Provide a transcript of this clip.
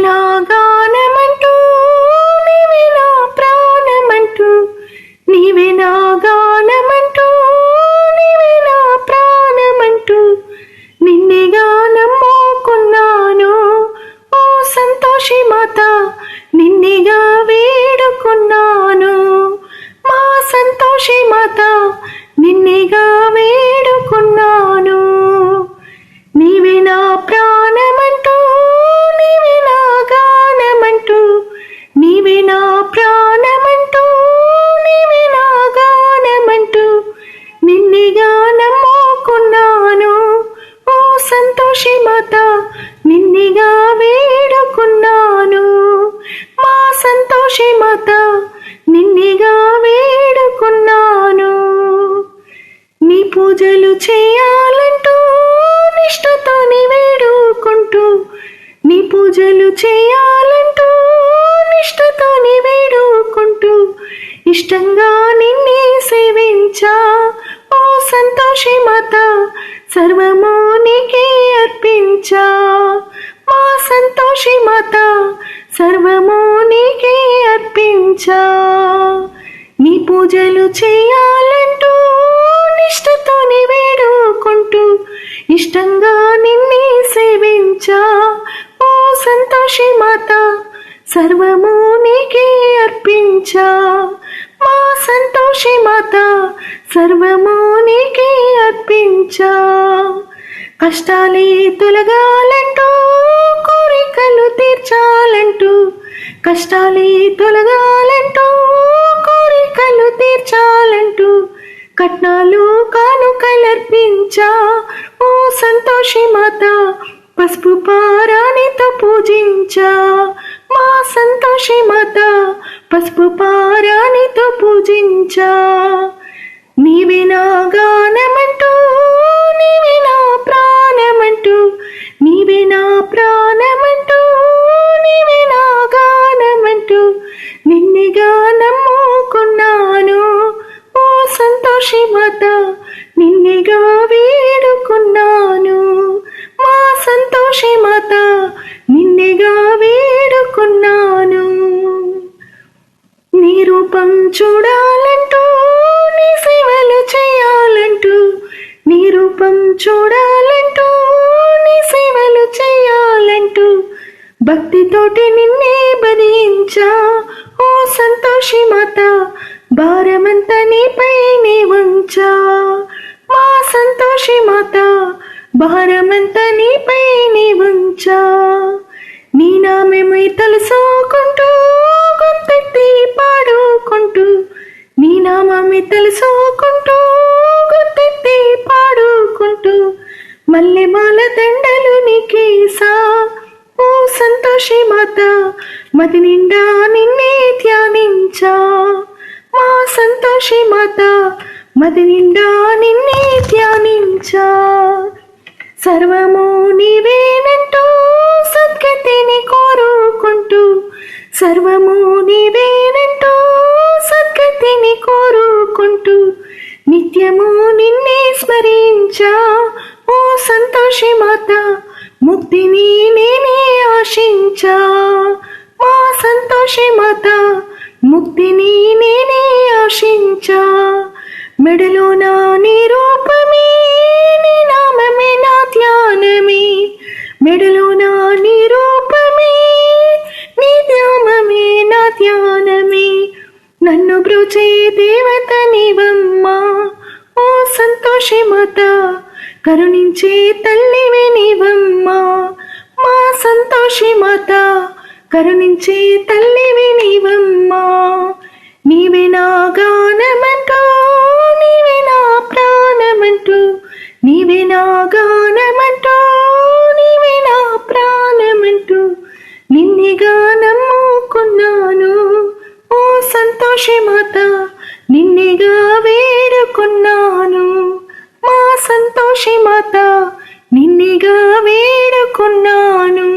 నా గానమంటూ, నీవే నా ప్రాణమంటూ, నీవే నా గానమంటూ, నీవే నా ప్రాణమంటూ, నిన్నేగా నమ్ముకున్నాను ఓ సంతోషి మాత, నిన్నేగా వేడుకున్నాను మా సంతోషి మాత, నిన్నేగా వేడుకున్నాను. నీవే నా ప్రాణమంటూ, నీవే నా గానమంటూ, నీవే నా ప్రాణమంటూ, నీవే నా గానమంటూ, నిన్నేగా నమ్ముకున్నాను ఓ సంతోషి మాత, నిన్నేగా వేడుకున్నాను మా సంతోషి మాత, నిన్నేగా వేడుకున్నాను. నీ పూజలు చేయాలంటూ నిష్టతో నీ వేడుకుంటూ, నీ పూజలు చేయాలంటూ నిష్టతో నీ వేడుకుంటూ, ఇష్టంగా నిన్నే సేవించా ఓ సంతోషి మాత, సర్వము నీకే అర్పించా మా సంతోషి మాత, సర్వము నీకే అర్పించా. నీ పూజలు చేయాలంటూ నిష్టతో నీ వేడుకుంటూ, ఇష్టంగా నిన్నే సేవించా ఓ సంతోషి మాత, సర్వము నీకే అర్పించా మా సంతోషి మాత, సర్వము నీకే అర్పించా. కష్టాలే తొలగాలంటూ, కోరికలు తీర్చాలంటూ, కష్టాలే తొలగాలంటూ, కోరికలు తీర్చాలంటూ, కట్నాలు కానుకలర్పించా ఓ సంతోషి మాత, పసుపు పారాణితో పూజించా మా సంతోషి మాత, పసుపు పారాణితో పూజించా. నీవే నా గానమంటూ, నీవే నా ప్రాణమంటూ, నీవే నా ప్రాణమంటూ, నీవే నా గానమంటూ, నిన్నేగా నమ్ముకున్నాను ఓ సంతోషి మాత, నిన్నేగా వేడుకున్నాను మా సంతోషి మాత, నిన్నేగా వేడుకున్నాను. నీ రూపం చూడాలంటూ, నీ సేవలు చేయాలంటూ, నీ రూపం చూడాలంటూ, నీ సేవలు చేయాలంటూ, భక్తితోటి నిన్నే భజించా ఓ సంతోషి మాత, భారమంతా నీపైనే ఉంచా మా సంతోషి మాత, భారమంతా నీపైనే ఉంచా. నీ నామమే తలుసుకుంటూ, గొంతెత్తి పాడుకుంటూ, నీ నామమే తలుసుకుంటూ, గొంతెత్తి పాడుకుంటూ, మల్లెమాల దండలు నీకేసా ఓ సంతోషి మాత, మది నిండా నిన్నే ధ్యానించా మా సంతోషి మాత, మది నిండా నిన్నే ధ్యానించా. సర్వము నీవేనంటూ సద్గతిని కోరుకుంటూ, సర్వము నీవేనంటూ సద్గతిని కోరుకుంటూ, నిత్యము నిన్నే స్మరించా ఓ సంతోషి మాత, ముక్తిని నేనే ఆశించా మా సంతోషి మాత, ముక్తిని నేనే ఆశించా. మెడలో నా నీ రూపమే, నీ నామమే నా ధ్యానమే, మెడలో నా నీ రూపమే, నీ నామమే నా ధ్యానమే, నన్ను బ్రోచే దేవత నీవమ్మా ఓ సంతోషి మాత, కరుణించే తల్లివి నీవమ్మా మా సంతోషి మాత, కరుణించే తల్లివి నీవమ్మా. నీవే నా గానమంటూ, నీవే నా ప్రాణమంటూ, నీవే నా గానమంటూ, నీవే నా ప్రాణమంటూ, నిన్నేగా నమ్ముకున్నాను ఓ సంతోషి మాత, నిన్నేగా వేడుకున్నాను మా సంతోషి మాత, నిన్నేగా వేడుకున్నాను.